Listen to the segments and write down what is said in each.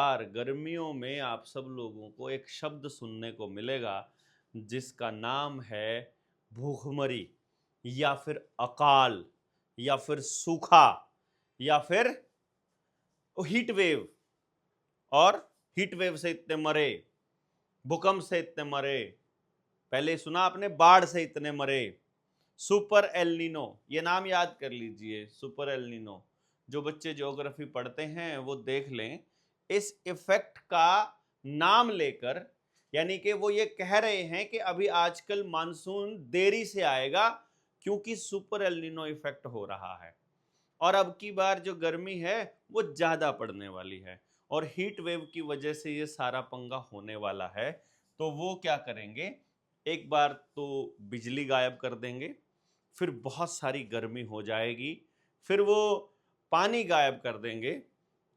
यार गर्मियों में आप सब लोगों को एक शब्द सुनने को मिलेगा जिसका नाम है भूखमरी या फिर अकाल या फिर सूखा या फिर हीट वेव। और हीट वेव से इतने मरे, भूकंप से इतने मरे, पहले सुना आपने बाढ़ से इतने मरे, सुपर एलनिनो, ये नाम याद कर लीजिए। सुपर एलनिनो, जो बच्चे ज्योग्राफी पढ़ते हैं वो देख लें। इस इफेक्ट का नाम लेकर, यानी कि वो ये कह रहे हैं कि अभी आजकल मानसून देरी से आएगा क्योंकि सुपर एलनिनो इफेक्ट हो रहा है और अब की बार जो गर्मी है वो ज्यादा पड़ने वाली है और हीट वेव की वजह से ये सारा पंगा होने वाला है। तो वो क्या करेंगे, एक बार तो बिजली गायब कर देंगे, फिर बहुत सारी गर्मी हो जाएगी, फिर वो पानी गायब कर देंगे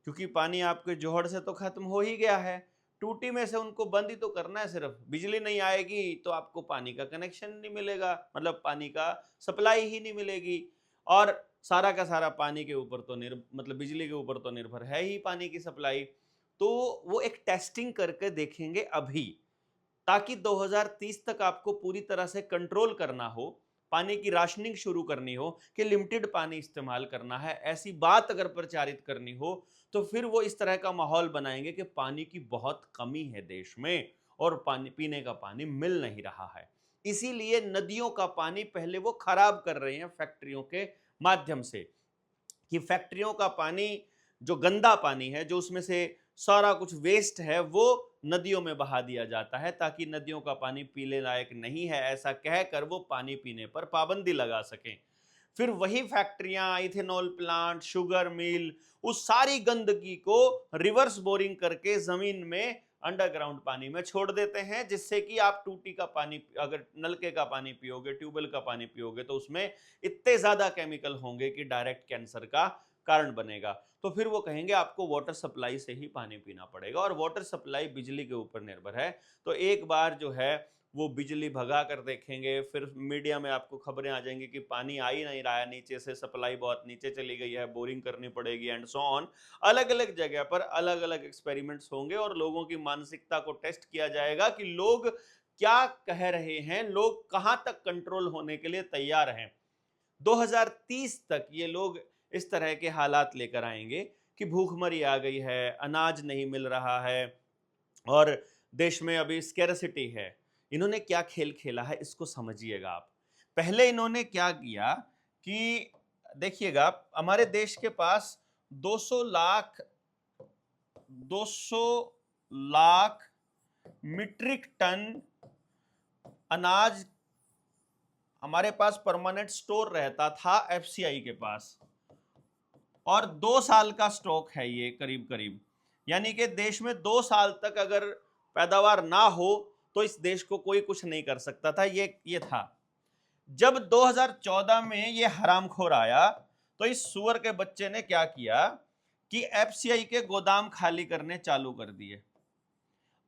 क्योंकि पानी आपके जोहड़ से तो खत्म हो ही गया है। टूटी में से उनको बंद ही तो करना है, सिर्फ बिजली नहीं आएगी तो आपको पानी का कनेक्शन नहीं मिलेगा, मतलब पानी का सप्लाई ही नहीं मिलेगी। और सारा का सारा पानी के ऊपर तो मतलब बिजली के ऊपर तो निर्भर है ही पानी की सप्लाई। तो वो एक टेस्टिंग करके देखेंगे अभी, ताकि 2030 तक आपको पूरी तरह से कंट्रोल करना हो, पानी की राशनिंग शुरू करनी हो कि लिमिटेड पानी इस्तेमाल करना है, ऐसी बात अगर प्रचारित करनी हो तो फिर वो इस तरह का माहौल बनाएंगे कि पानी की बहुत कमी है देश में और पानी पीने का पानी मिल नहीं रहा है। इसीलिए नदियों का पानी पहले वो खराब कर रहे हैं फैक्ट्रियों के माध्यम से, कि फैक्ट्रियों का पानी, जो गंदा पानी है, जो उसमें से सारा कुछ वेस्ट है, वो नदियों में बहा दिया जाता है ताकि नदियों का पानी पीने लायक नहीं है ऐसा कहकर वो पानी पीने पर पाबंदी लगा सकें। फिर वही फैक्ट्रियां, इथेनॉल प्लांट, शुगर मिल, उस सारी गंदगी को रिवर्स बोरिंग करके जमीन में अंडरग्राउंड पानी में छोड़ देते हैं, जिससे कि आप टूटी का पानी, अगर नलके का पानी पियोगे, ट्यूबवेल का पानी पियोगे तो उसमें इतने ज्यादा केमिकल होंगे कि डायरेक्ट कैंसर का कारण बनेगा। तो फिर वो कहेंगे आपको वाटर सप्लाई से ही पानी पीना पड़ेगा और वाटर सप्लाई बिजली के ऊपर निर्भर है। तो एक बार जो है वो बिजली भगा कर देखेंगे, फिर मीडिया में आपको खबरें आ जाएंगी कि पानी आ ही नहीं रहा है, नीचे से सप्लाई बहुत नीचे चली गई है, बोरिंग करनी पड़ेगी एंड सो ऑन। अलग अलग जगह पर अलग अलग एक्सपेरिमेंट्स होंगे और लोगों की मानसिकता को टेस्ट किया जाएगा कि लोग क्या कह रहे हैं, लोग कहां तक कंट्रोल होने के लिए तैयार हैं। 2030 तक ये लोग इस तरह के हालात लेकर आएंगे कि भूखमरी आ गई है, अनाज नहीं मिल रहा है और देश में अभी स्केर्सिटी है। इन्होंने क्या खेल खेला है इसको समझिएगा आप। पहले इन्होंने क्या किया कि देखिएगा, हमारे देश के पास 200 लाख 200 लाख मीट्रिक टन अनाज हमारे पास परमानेंट स्टोर रहता था एफसीआई के पास, और 2 साल का स्टॉक है ये करीब करीब। यानी कि देश में 2 साल तक अगर पैदावार ना हो तो इस देश को कोई कुछ नहीं कर सकता था। ये था। जब 2014 में ये हरामखोर आया तो इस सुअर के बच्चे ने क्या किया कि एफसीआई के गोदाम खाली करने चालू कर दिए।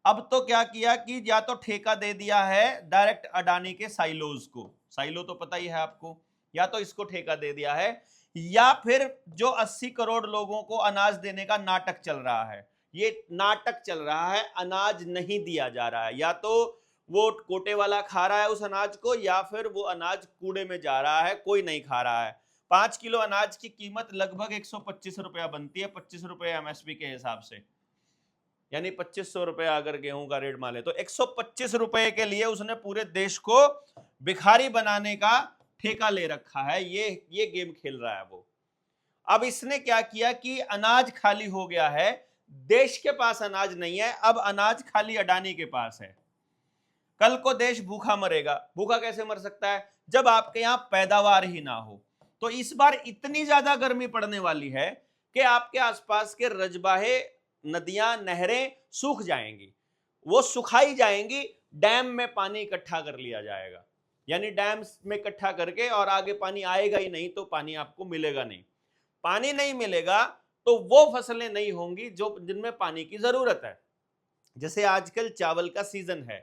अब तो क्या किया कि या तो ठेका दे दिया है डायरेक्ट अडानी के साइलोज को, साइलो तो पता ही है आपको, या तो इसको ठेका दे दिया है, या फिर जो 80 करोड़ लोगों को अनाज देने का नाटक चल रहा है, ये नाटक चल रहा है, अनाज नहीं दिया जा रहा है, या तो वो कोटे वाला खा रहा है उस अनाज को या फिर वो अनाज कूड़े में जा रहा है, कोई नहीं खा रहा है। 5 किलो अनाज की कीमत लगभग 125 रुपया बनती है, 25 रुपए एमएसपी के हिसाब से, यानी 2500 रुपए अगर गेहूं का रेट माले तो 125 रुपए के लिए उसने पूरे देश को भिखारी बनाने का ठेका ले रखा है। ये गेम खेल रहा है वो। अब इसने क्या किया कि अनाज खाली हो गया है, देश के पास अनाज नहीं है, अब अनाज खाली अडानी के पास है। कल को देश भूखा मरेगा। भूखा कैसे मर सकता है? जब आपके यहां पैदावार ही ना हो। तो इस बार इतनी ज्यादा गर्मी पड़ने वाली है कि आपके आसपास के रजबाहे, नदियां, नहरें सूख जाएंगी, वो सुखाई जाएंगी, डैम में पानी इकट्ठा कर लिया जाएगा, यानी डैम में इकट्ठा करके, और आगे पानी आएगा ही नहीं तो पानी आपको मिलेगा नहीं। पानी नहीं मिलेगा तो वो फसलें नहीं होंगी जो जिनमें पानी की जरूरत है। जैसे आजकल चावल का सीजन है,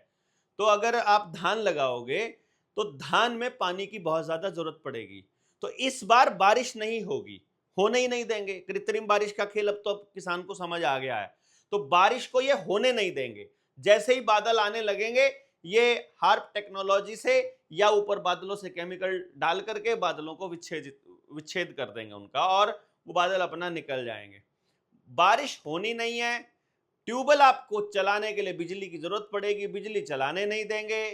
तो अगर आप धान लगाओगे तो धान में पानी की बहुत ज्यादा जरूरत पड़ेगी। तो इस बार बारिश नहीं होगी, होने ही नहीं देंगे। कृत्रिम बारिश का खेल अब तो किसान को समझ आ गया है। तो बारिश को ये होने नहीं देंगे। जैसे ही बादल आने लगेंगे, ये हार्प टेक्नोलॉजी से या ऊपर बादलों से केमिकल डाल करके बादलों को विच्छेद कर देंगे उनका, और वो बादल अपना निकल जाएंगे। बारिश होनी नहीं है, ट्यूबवेल आपको चलाने के लिए बिजली की जरूरत पड़ेगी, बिजली चलाने नहीं देंगे।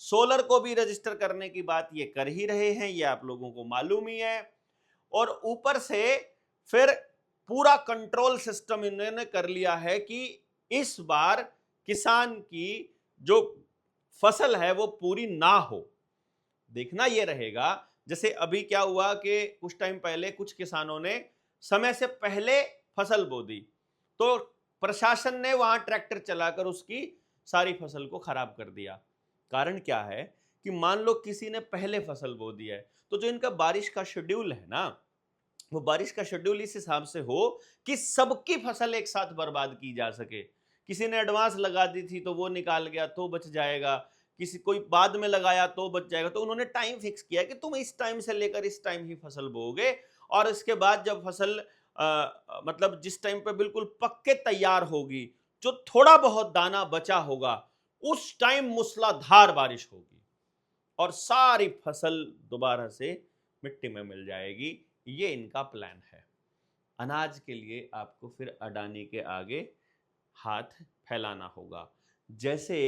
सोलर को भी रजिस्टर करने की बात ये कर ही रहे हैं, ये आप लोगों को मालूम ही है। और ऊपर से फिर पूरा कंट्रोल सिस्टम इन्होंने कर लिया है कि इस बार किसान की जो फसल है वो पूरी ना हो। देखना यह रहेगा, जैसे अभी क्या हुआ कि कुछ टाइम पहले कुछ किसानों ने समय से पहले फसल बो दी, तो प्रशासन ने वहां ट्रैक्टर चलाकर उसकी सारी फसल को खराब कर दिया। कारण क्या है कि मान लो किसी ने पहले फसल बो दी है, तो जो इनका बारिश का शेड्यूल है ना, वो बारिश का शेड्यूल इस हिसाब से हो कि सबकी फसल एक साथ बर्बाद की जा सके। किसी ने एडवांस लगा दी थी तो वो निकाल गया तो बच जाएगा, किसी कोई बाद में लगाया तो बच जाएगा। तो उन्होंने टाइम फिक्स किया कि तुम इस टाइम से लेकर इस टाइम ही फसल बोओगे, और इसके बाद जब फसल मतलब जिस टाइम पे बिल्कुल पक्के तैयार होगी, जो थोड़ा बहुत दाना बचा होगा, उस टाइम मूसलाधार बारिश होगी और सारी फसल दोबारा से मिट्टी में मिल जाएगी। ये इनका प्लान है। अनाज के लिए आपको फिर अडानी के आगे हाथ फैलाना होगा। जैसे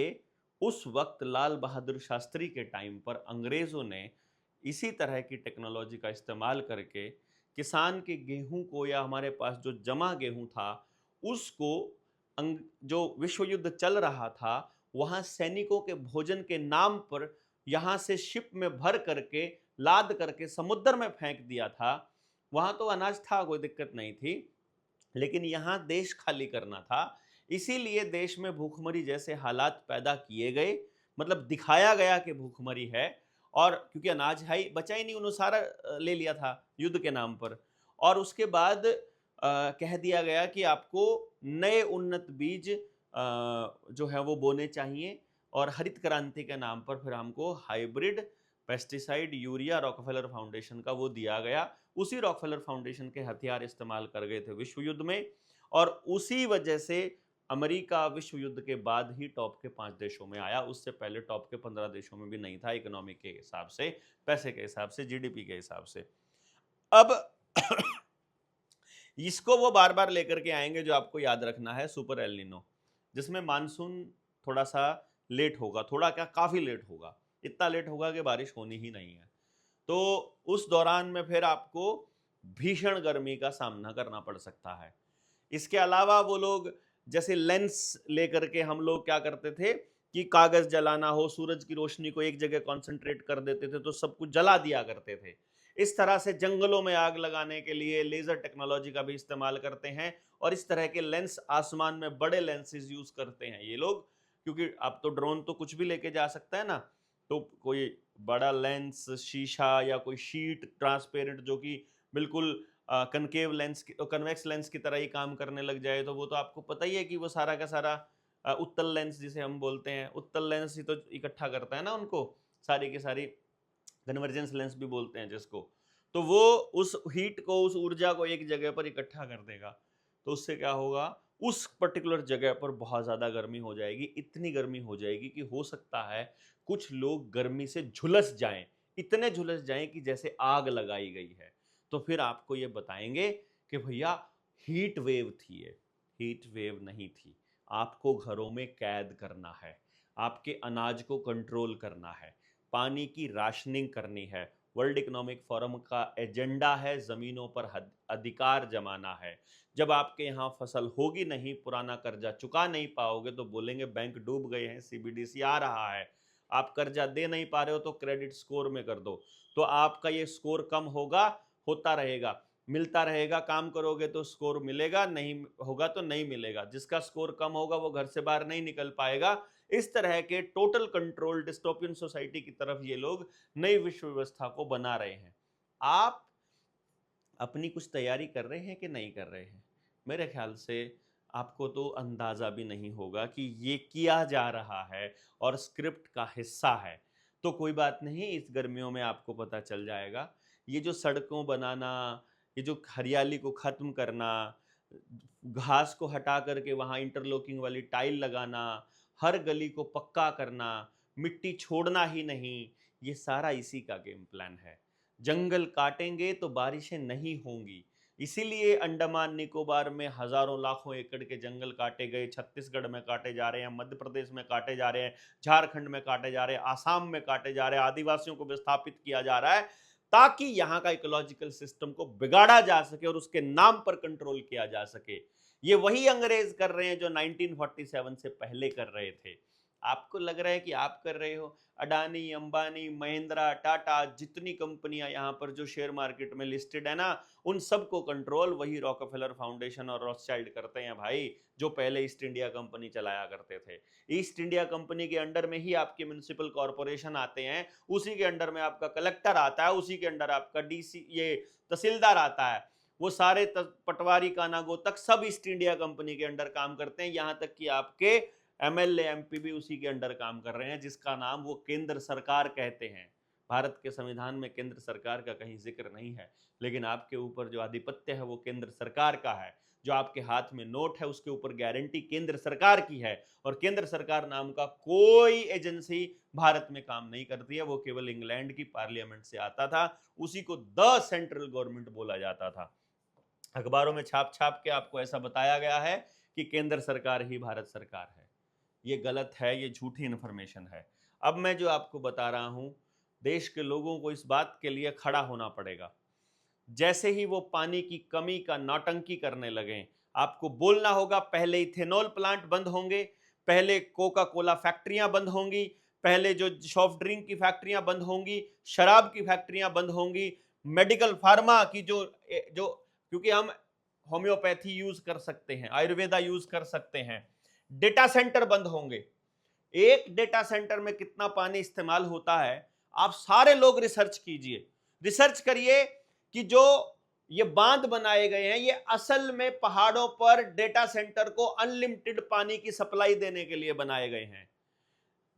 उस वक्त लाल बहादुर शास्त्री के टाइम पर अंग्रेजों ने इसी तरह की टेक्नोलॉजी का इस्तेमाल करके किसान के गेहूं को, या हमारे पास जो जमा गेहूं था उसको, जो विश्व युद्ध चल रहा था वहां सैनिकों के भोजन के नाम पर यहां से शिप में भर करके लाद करके समुद्र में फेंक दिया था। वहां तो अनाज था, कोई दिक्कत नहीं थी, लेकिन यहां देश खाली करना था। इसीलिए देश में भूखमरी जैसे हालात पैदा किए गए, मतलब दिखाया गया कि भूखमरी है, और क्योंकि अनाज है ही बचा ही नहीं, उन्होंने सारा ले लिया था युद्ध के नाम पर। और उसके बाद कह दिया गया कि आपको नए उन्नत बीज जो है वो बोने चाहिए, और हरित क्रांति के नाम पर फिर हमको hybrid pesticide urea Rockefeller foundation का वो दिया गया। उसी रॉकफेलर फाउंडेशन के हथियार इस्तेमाल कर गए थे विश्व युद्ध में, और उसी वजह से अमेरिका विश्व युद्ध के बाद ही टॉप के 5 देशों में आया। उससे पहले टॉप के 15 देशों में भी नहीं था, इकोनॉमी के हिसाब से, पैसे के हिसाब से, जीडीपी के हिसाब से। अब इसको वो बार बार लेकर के आएंगे। जो आपको याद रखना है सुपर एल नीनो, जिसमें मानसून थोड़ा सा लेट होगा, थोड़ा क्या काफी लेट होगा, इतना लेट होगा कि बारिश होनी ही नहीं है। तो उस दौरान में फिर आपको भीषण गर्मी का सामना करना पड़ सकता है। इसके अलावा वो लोग जैसे लेंस लेकर के, हम लोग क्या करते थे कि कागज जलाना हो, सूरज की रोशनी को एक जगह कॉन्सेंट्रेट कर देते थे तो सब कुछ जला दिया करते थे। इस तरह से जंगलों में आग लगाने के लिए लेजर टेक्नोलॉजी का भी इस्तेमाल करते हैं, और इस तरह के लेंस, आसमान में बड़े लेंसेज यूज करते हैं ये लोग, क्योंकि अब तो ड्रोन तो कुछ भी लेके जा सकता है ना, तो कोई बड़ा लेंस, शीशा या कोई शीट ट्रांसपेरेंट जो कि बिल्कुल कनकेव लेंस, कन्वेक्स लेंस की तरह ही काम करने लग जाए, तो वो तो आपको पता ही है कि वो सारा का सारा उत्तल लेंस जिसे हम बोलते हैं, उत्तल लेंस ही तो इकट्ठा करता है ना उनको, सारी की सारी कन्वर्जेंस लेंस भी बोलते हैं जिसको। तो वो उस हीट को, उस ऊर्जा को एक जगह पर इकट्ठा कर देगा, तो उससे क्या होगा, उस पर्टिकुलर जगह पर बहुत ज़्यादा गर्मी हो जाएगी। इतनी गर्मी हो जाएगी कि हो सकता है कुछ लोग गर्मी से झुलस जाएं, इतने झुलस जाएं कि जैसे आग लगाई गई है। तो फिर आपको ये बताएंगे कि भैया हीट वेव थी, ये हीट वेव नहीं थी। आपको घरों में कैद करना है, आपके अनाज को कंट्रोल करना है, पानी की राशनिंग करनी है। वर्ल्ड इकोनॉमिक फोरम का एजेंडा है जमीनों पर अधिकार जमाना है। जब आपके यहाँ फसल होगी नहीं, पुराना कर्जा चुका नहीं पाओगे, तो बोलेंगे बैंक डूब गए हैं, सीबीडीसी आ रहा है। आप कर्जा दे नहीं पा रहे हो तो क्रेडिट स्कोर में कर दो, तो आपका ये स्कोर कम होगा, होता रहेगा, मिलता रहेगा। काम करोगे तो स्कोर मिलेगा, नहीं होगा तो नहीं मिलेगा। जिसका स्कोर कम होगा वो घर से बाहर नहीं निकल पाएगा। इस तरह के टोटल कंट्रोल डिस्टोपियन सोसाइटी की तरफ ये लोग नई विश्व व्यवस्था को बना रहे हैं। आप अपनी कुछ तैयारी कर रहे हैं कि नहीं कर रहे हैं? मेरे ख्याल से आपको तो अंदाजा भी नहीं होगा कि ये किया जा रहा है और स्क्रिप्ट का हिस्सा है। तो कोई बात नहीं, इस गर्मियों में आपको पता चल जाएगा। ये जो सड़कों बनाना, ये जो हरियाली को खत्म करना, घास को हटा करके वहां इंटरलॉकिंग वाली टाइल लगाना, हर गली को पक्का करना, मिट्टी छोड़ना ही नहीं, ये सारा इसी का गेम प्लान है। जंगल काटेंगे तो बारिशें नहीं होंगी। इसीलिए अंडमान निकोबार में हजारों लाखों एकड़ के जंगल काटे गए, छत्तीसगढ़ में काटे जा रहे हैं, मध्य प्रदेश में काटे जा रहे हैं, झारखंड में काटे जा रहे हैं, आसाम में काटे जा रहे हैं, आदिवासियों को विस्थापित किया जा रहा है, ताकि यहां का इकोलॉजिकल सिस्टम को बिगाड़ा जा सके और उसके नाम पर कंट्रोल किया जा सके। ये वही अंग्रेज कर रहे हैं जो 1947 से पहले कर रहे थे। आपको लग रहा है कि आप कर रहे हो? अडानी, अंबानी, महिंद्रा, टाटा, जितनी कंपनियां यहां पर जो शेयर मार्केट में लिस्टेड है ना, उन सबको कंट्रोल वही रॉकफेलर फाउंडेशन और रॉथस्चाइल्ड करते हैं भाई, जो पहले ईस्ट इंडिया कंपनी चलाया करते थे। ईस्ट इंडिया कंपनी के अंडर में ही आपके म्युनिसिपल कॉर्पोरेशन आते हैं, उसी के अंडर में आपका कलेक्टर आता है, उसी के अंडर आपका डीसी ये तहसीलदार आता है। वो सारे पटवारी कानागो तक सब ईस्ट इंडिया कंपनी के अंडर काम करते हैं, यहां तक कि आपके एमएलए एमपी भी उसी के अंडर काम कर रहे हैं, जिसका नाम वो केंद्र सरकार कहते हैं। भारत के संविधान में केंद्र सरकार का कहीं जिक्र नहीं है, लेकिन आपके ऊपर जो आधिपत्य है वो केंद्र सरकार का है। जो आपके हाथ में नोट है उसके ऊपर गारंटी केंद्र सरकार की है, और केंद्र सरकार नाम का कोई एजेंसी भारत में काम नहीं करती है। वो केवल इंग्लैंड की पार्लियामेंट से आता था, उसी को द सेंट्रल गवर्नमेंट बोला जाता था। अखबारों में छाप छाप के आपको ऐसा बताया गया है कि केंद्र सरकार ही भारत सरकार है। ये गलत है, ये झूठी इन्फॉर्मेशन है। अब मैं जो आपको बता रहा हूं, देश के लोगों को इस बात के लिए खड़ा होना पड़ेगा। जैसे ही वो पानी की कमी का नौटंकी करने लगे, आपको बोलना होगा पहले इथेनॉल प्लांट बंद होंगे, पहले कोका कोला फैक्ट्रियां बंद होंगी, पहले जो सॉफ्ट ड्रिंक की फैक्ट्रियां बंद होंगी, शराब की फैक्ट्रियां बंद होंगी, मेडिकल फार्मा की जो जो क्योंकि हम होम्योपैथी यूज कर सकते हैं, आयुर्वेदा यूज कर सकते हैं, डेटा सेंटर बंद होंगे। एक डेटा सेंटर में कितना पानी इस्तेमाल होता है, आप सारे लोग रिसर्च कीजिए, रिसर्च करिए कि जो ये बांध बनाए गए हैं ये असल में पहाड़ों पर डेटा सेंटर को अनलिमिटेड पानी की सप्लाई देने के लिए बनाए गए हैं।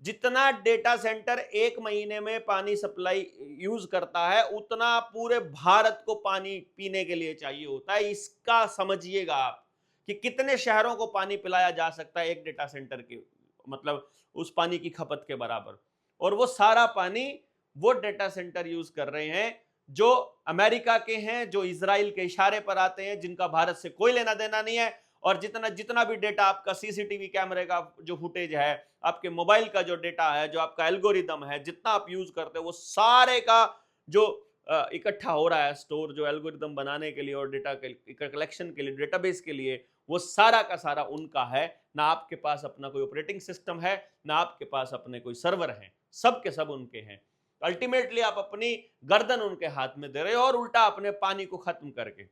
जितना डेटा सेंटर एक महीने में पानी सप्लाई यूज करता है, उतना पूरे भारत को पानी पीने के लिए चाहिए होता है। इसका समझिएगा आप कि कितने शहरों को पानी पिलाया जा सकता है एक डेटा सेंटर के, मतलब उस पानी की खपत के बराबर। और वो सारा पानी वो डेटा सेंटर यूज कर रहे हैं जो अमेरिका के हैं, जो इजराइल के इशारे पर आते हैं, जिनका भारत से कोई लेना देना नहीं है। और जितना जितना भी डेटा आपका सीसीटीवी कैमरे का जो फुटेज है, आपके मोबाइल का जो डेटा है, जो आपका एल्गोरिदम है, जितना आप यूज करते हो, वो सारे का जो इकट्ठा हो रहा है स्टोर, जो एल्गोरिदम बनाने के लिए और डेटा कलेक्शन के लिए, डेटाबेस के लिए, वो सारा का सारा उनका है। ना आपके पास अपना कोई ऑपरेटिंग सिस्टम है, ना आपके पास अपने कोई सर्वर है, सब के सब उनके हैं। अल्टीमेटली आप अपनी गर्दन उनके हाथ में दे रहे हो, और उल्टा अपने पानी को खत्म करके।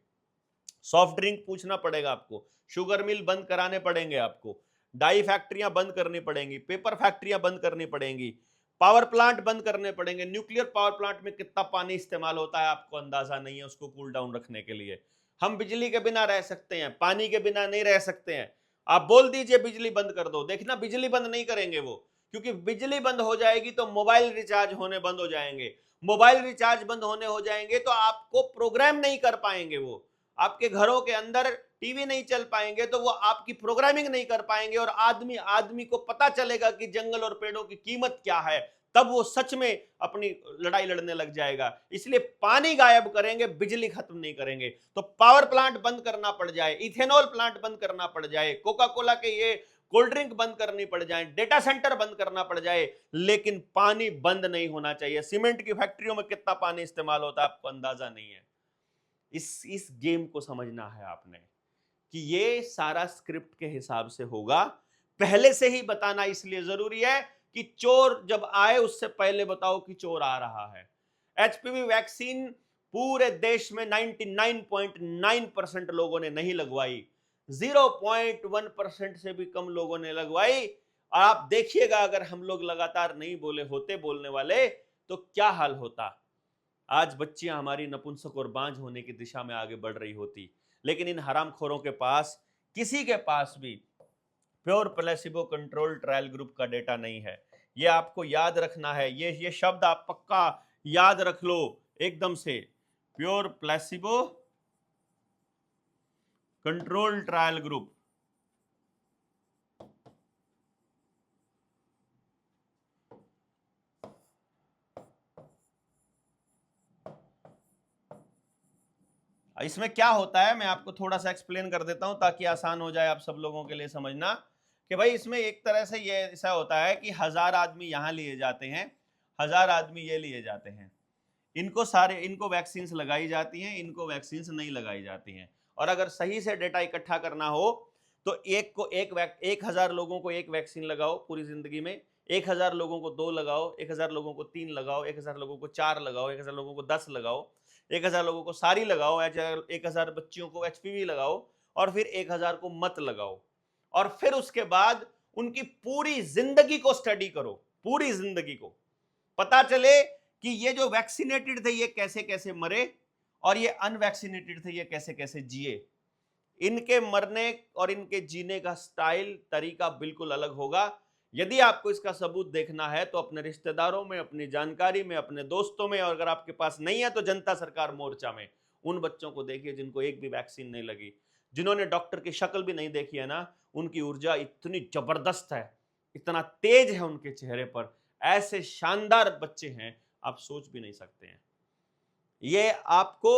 सॉफ्ट ड्रिंक पूछना पड़ेगा आपको, शुगर मिल बंद कराने पड़ेंगे आपको, डाई फैक्ट्रियां बंद करनी पड़ेंगी, पेपर फैक्ट्रियां बंद करनी पड़ेंगी, पावर प्लांट बंद करने पड़ेंगे। न्यूक्लियर पावर प्लांट में कितना पानी इस्तेमाल होता है आपको अंदाजा नहीं है, उसको कूल डाउन रखने के लिए। हम बिजली के बिना रह सकते हैं, पानी के बिना नहीं रह सकते हैं। आप बोल दीजिए बिजली बंद कर दो, देखना बिजली बंद नहीं करेंगे वो, क्योंकि बिजली बंद हो जाएगी तो मोबाइल रिचार्ज होने बंद हो जाएंगे। मोबाइल रिचार्ज बंद होने हो जाएंगे तो आपको प्रोग्राम नहीं कर पाएंगे, वो आपके घरों के अंदर टीवी नहीं चल पाएंगे तो वो आपकी प्रोग्रामिंग नहीं कर पाएंगे, और आदमी आदमी को पता चलेगा कि जंगल और पेड़ों की कीमत क्या है, तब वो सच में अपनी लड़ाई लड़ने लग जाएगा। इसलिए पानी गायब करेंगे, बिजली खत्म नहीं करेंगे। तो पावर प्लांट बंद करना पड़ जाए, इथेनॉल प्लांट बंद करना पड़ जाए, कोका कोला के ये कोल्ड ड्रिंक बंद करनी पड़ जाए, डेटा सेंटर बंद करना पड़ जाए, लेकिन पानी बंद नहीं होना चाहिए। सीमेंट की फैक्ट्रियों में कितना पानी इस्तेमाल होता है आपको अंदाजा नहीं है। इस गेम को समझना है आपने कि ये सारा स्क्रिप्ट के हिसाब से होगा। पहले से ही बताना इसलिए जरूरी है कि चोर जब आए उससे पहले बताओ कि चोर आ रहा है। एचपीवी वैक्सीन पूरे देश में 99.9% लोगों ने नहीं लगवाई, 0.1% से भी कम लोगों ने लगवाई। और आप देखिएगा अगर हम लोग लगातार नहीं बोले होते बोलने वाले तो क्या हाल होता। आज बच्चियां हमारी नपुंसक और बांझ होने की दिशा में आगे बढ़ रही होती। लेकिन इन हरामखोरों के पास, किसी के पास भी pure placebo control trial group का डेटा नहीं है। ये आपको याद रखना है, ये शब्द आप पक्का याद रख लो एकदम से। Pure placebo control trial group. इसमें क्या होता है मैं आपको थोड़ा सा एक्सप्लेन कर देता हूं ताकि आसान हो जाए आप सब लोगों के लिए समझना कि भाई इसमें एक तरह से ये ऐसा होता है कि 1000 आदमी यहां लिए जाते हैं, 1000 आदमी ये लिए जाते हैं, इनको वैक्सीन लगाई जाती हैं, इनको वैक्सीन नहीं लगाई जाती हैं। और अगर सही से डेटा इकट्ठा करना हो तो एक को 1000 लोगों को एक वैक्सीन लगाओ पूरी जिंदगी में, 1000 लोगों को 2 लगाओ, 1000 लोगों को 3 लगाओ, 1000 लोगों को 4 लगाओ, 1000 लोगों को 10 लगाओ, 1000 लोगों को सारी लगाओ, 1000 बच्चियों को एचपीवी लगाओ, और फिर 1000 को मत लगाओ। और फिर उसके बाद उनकी पूरी जिंदगी को स्टडी करो, पूरी जिंदगी को, पता चले कि ये जो वैक्सीनेटेड थे ये कैसे कैसे मरे और ये अनवैक्सीनेटेड थे ये कैसे कैसे जिए। इनके मरने और इनके जीने का स्टाइल, तरीका बिल्कुल अलग होगा। यदि आपको इसका सबूत देखना है तो अपने रिश्तेदारों में, अपनी जानकारी में, अपने दोस्तों में, और अगर आपके पास नहीं है तो जनता सरकार मोर्चा में उन बच्चों को देखिए जिनको एक भी वैक्सीन नहीं लगी, जिन्होंने डॉक्टर की शक्ल भी नहीं देखी है ना, उनकी ऊर्जा इतनी जबरदस्त है, इतना तेज है उनके चेहरे पर, ऐसे शानदार बच्चे हैं आप सोच भी नहीं सकते हैं। ये आपको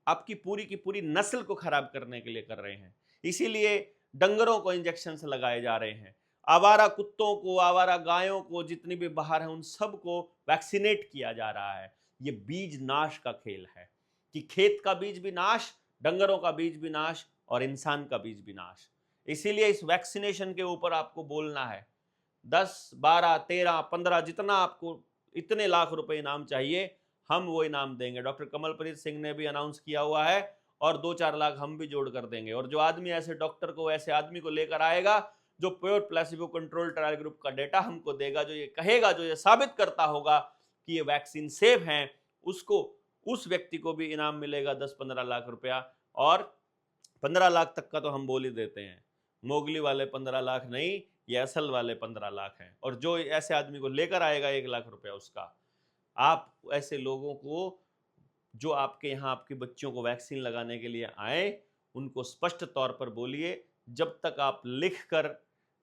आपकी पूरी की पूरी नस्ल को खराब करने के लिए कर रहे हैं। इसीलिए डंगरों को इंजेक्शन लगाए जा रहे हैं, आवारा कुत्तों को, आवारा गायों को, जितनी भी बाहर है उन सबको वैक्सीनेट किया जा रहा है। ये बीज नाश का खेल है कि खेत का बीज भी नाश, डंगरों का बीज भी नाश और इंसान का बीज भी नाश। इसीलिए इस वैक्सीनेशन के ऊपर आपको बोलना है। 10, 12, 13, 15 जितना आपको, इतने लाख रुपए इनाम चाहिए हम वो इनाम देंगे। डॉक्टर कमलप्रीत सिंह ने भी अनाउंस किया हुआ है और 2-4 लाख हम भी जोड़ कर देंगे। और जो आदमी ऐसे डॉक्टर को, ऐसे आदमी को लेकर आएगा जो pure placebo control trial group का डेटा हमको देगा, जो ये कहेगा, जो ये साबित करता होगा कि ये वैक्सीन सेफ है, उसको, उस व्यक्ति को भी इनाम मिलेगा 10-15 लाख रुपया। और 15 लाख तक का तो हम बोल ही देते हैं, मोगली वाले 15 लाख नहीं, ये असल वाले 15 लाख हैं। और जो ऐसे आदमी को लेकर आएगा 1 लाख रुपया उसका, आप ऐसे लोगों को जो आपके यहाँ आपकी बच्चियों को वैक्सीन लगाने के लिए आए, उनको स्पष्ट तौर पर बोलिए, जब तक आप लिखकर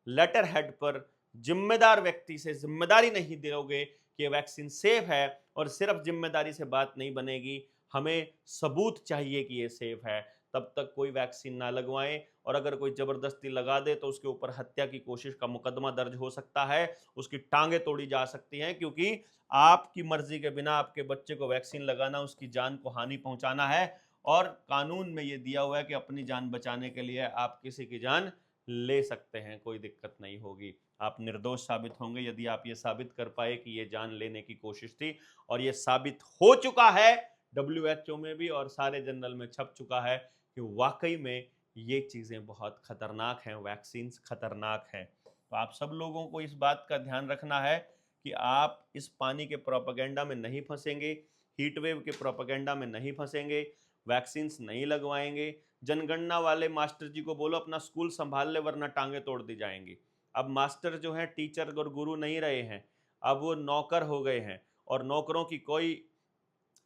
लेटर हेड पर जिम्मेदार व्यक्ति से जिम्मेदारी नहीं दोगे कि वैक्सीन सेफ है, और सिर्फ जिम्मेदारी से बात नहीं बनेगी, हमें सबूत चाहिए कि ये सेफ है, तब तक कोई वैक्सीन ना लगवाएं। और अगर कोई जबरदस्ती लगा दे तो उसके ऊपर हत्या की कोशिश का मुकदमा दर्ज हो सकता है, उसकी टांगें तोड़ी जा सकती हैं, क्योंकि आपकी मर्जी के बिना आपके बच्चे को वैक्सीन लगाना उसकी जान को हानि पहुंचाना है। और कानून में ये दिया हुआ है कि अपनी जान बचाने के लिए आप किसी की जान ले सकते हैं, कोई दिक्कत नहीं होगी। आप निर्दोष साबित होंगे यदि आप ये साबित कर पाए कि ये जान लेने की कोशिश थी, और ये साबित हो चुका है, WHO में भी और सारे जर्नल में छप चुका है कि वाकई में ये चीज़ें बहुत खतरनाक हैं, वैक्सीन खतरनाक हैं। तो आप सब लोगों को इस बात का ध्यान रखना है कि आप इस पानी के प्रोपेगेंडा में नहीं फंसेंगे, हीट वेव के प्रोपेगेंडा में नहीं फंसेंगे, वैक्सीन नहीं लगवाएंगे। जनगणना वाले मास्टर जी को बोलो अपना स्कूल संभाल ले वरना टांगे तोड़ दी जाएंगी। अब मास्टर जो हैं टीचर और गुरु नहीं रहे हैं, अब वो नौकर हो गए हैं, और नौकरों की कोई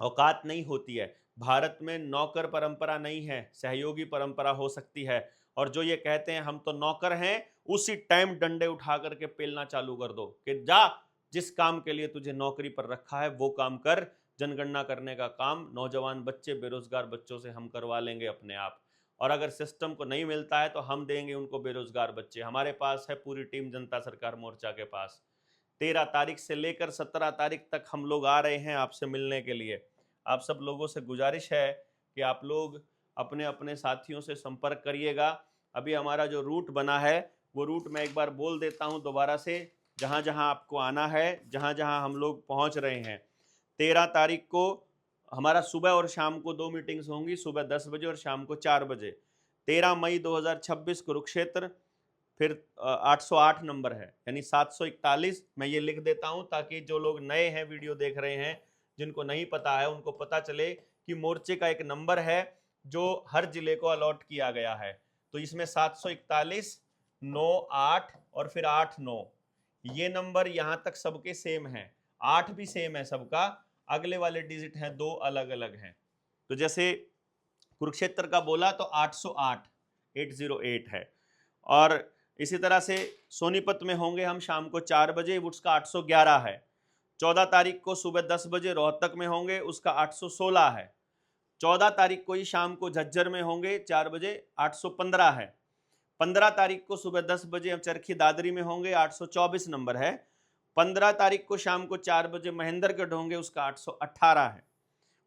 औकात नहीं होती है। भारत में नौकर परंपरा नहीं है, सहयोगी परंपरा हो सकती है। और जो ये कहते हैं हम तो नौकर हैं, उसी टाइम डंडे उठा करके पेलना चालू कर दो कि जा, जिस काम के लिए तुझे नौकरी पर रखा है वो काम कर। जनगणना करने का काम नौजवान बच्चे, बेरोजगार बच्चों से हम करवा लेंगे अपने आप, और अगर सिस्टम को नहीं मिलता है तो हम देंगे उनको बेरोजगार बच्चे। हमारे पास है पूरी टीम जनता सरकार मोर्चा के पास। 13 तारीख से लेकर 17 तारीख तक हम लोग आ रहे हैं आपसे मिलने के लिए। आप सब लोगों से गुजारिश है कि आप लोग अपने अपने साथियों से संपर्क करिएगा। अभी हमारा जो रूट बना है वो रूट मैं एक बार बोल देता हूं दोबारा से, जहां जहां आपको आना है, जहां जहां हम लोग पहुंच रहे हैं। 13 तारीख को हमारा सुबह और शाम को 2 मीटिंग्स होंगी, सुबह 10 बजे और शाम को 4 बजे। 13 मई 2026 कुरुक्षेत्र, फिर 808 नंबर है, यानी 741। मैं ये लिख देता हूं ताकि जो लोग नए हैं वीडियो देख रहे हैं, जिनको नहीं पता है, उनको पता चले कि मोर्चे का एक नंबर है जो हर जिले को अलॉट किया गया है। तो इसमें 741, 98 और फिर 89, ये नंबर यहाँ तक सबके सेम है, 8 भी सेम है सबका, अगले वाले डिजिट हैं 2 अलग अलग हैं। तो जैसे कुरुक्षेत्र का बोला तो 808, 808 है। और इसी तरह से सोनीपत में होंगे हम शाम को 4 बजे, उसका 811 है। 14 तारीख को सुबह 10 बजे रोहतक में होंगे, उसका 816 है। 14 तारीख को ही शाम को झज्जर में होंगे 4 बजे, 815 है। 15 तारीख को सुबह 10 बजे हम चरखी दादरी में होंगे, 824 नंबर है। 15 तारीख को शाम को 4 बजे महेंद्रगढ़ होंगे, उसका 818 है।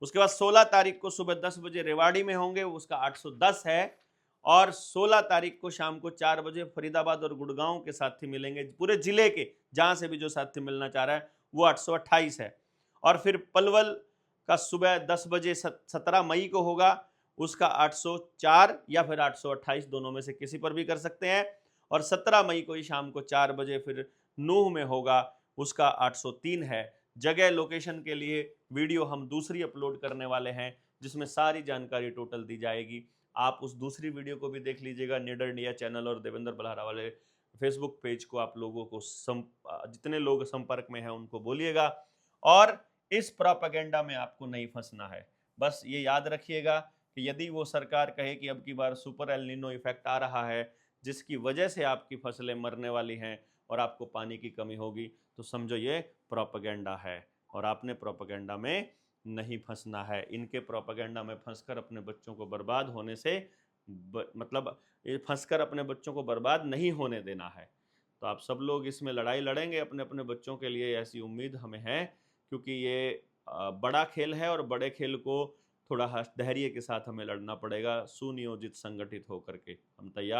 उसके बाद 16 तारीख को सुबह 10 बजे रेवाड़ी में होंगे, उसका 810 है। और 16 तारीख को शाम को 4 बजे फरीदाबाद और गुड़गांव के साथी मिलेंगे, पूरे जिले के जहां से भी जो साथी मिलना चाह रहा है, वो 828 है। और फिर पलवल का सुबह 10 बजे 17 मई को होगा, उसका 804 या फिर 828, दोनों में से किसी पर भी कर सकते हैं। और 17 मई को ही शाम को 4 बजे फिर नूह में होगा, उसका 803 है। जगह लोकेशन के लिए वीडियो हम दूसरी अपलोड करने वाले हैं, जिसमें सारी जानकारी टोटल दी जाएगी। आप उस दूसरी वीडियो को भी देख लीजिएगा। निडर इंडिया चैनल और देवेंद्र बल्हारा वाले फेसबुक पेज को आप लोगों को जितने लोग संपर्क में हैं उनको बोलिएगा। और इस प्रोपेगेंडा में आपको नहीं फंसना है। बस ये याद रखिएगा कि यदि वो सरकार कहे कि अब की बार सुपर एल नीनो इफेक्ट आ रहा है, जिसकी वजह से आपकी फसलें मरने वाली हैं और आपको पानी की कमी होगी, तो समझो ये प्रोपेगेंडा है और आपने प्रोपेगेंडा में नहीं फंसना है। इनके प्रोपेगेंडा में फंसकर अपने बच्चों को बर्बाद होने से मतलब ये फंसकर अपने बच्चों को बर्बाद नहीं होने देना है। तो आप सब लोग इसमें लड़ाई लड़ेंगे अपने अपने बच्चों के लिए, ऐसी उम्मीद हमें है, क्योंकि ये बड़ा खेल है और बड़े खेल को थोड़ा धैर्य के साथ हमें लड़ना पड़ेगा, सुनियोजित संगठित होकर के। हम तैयार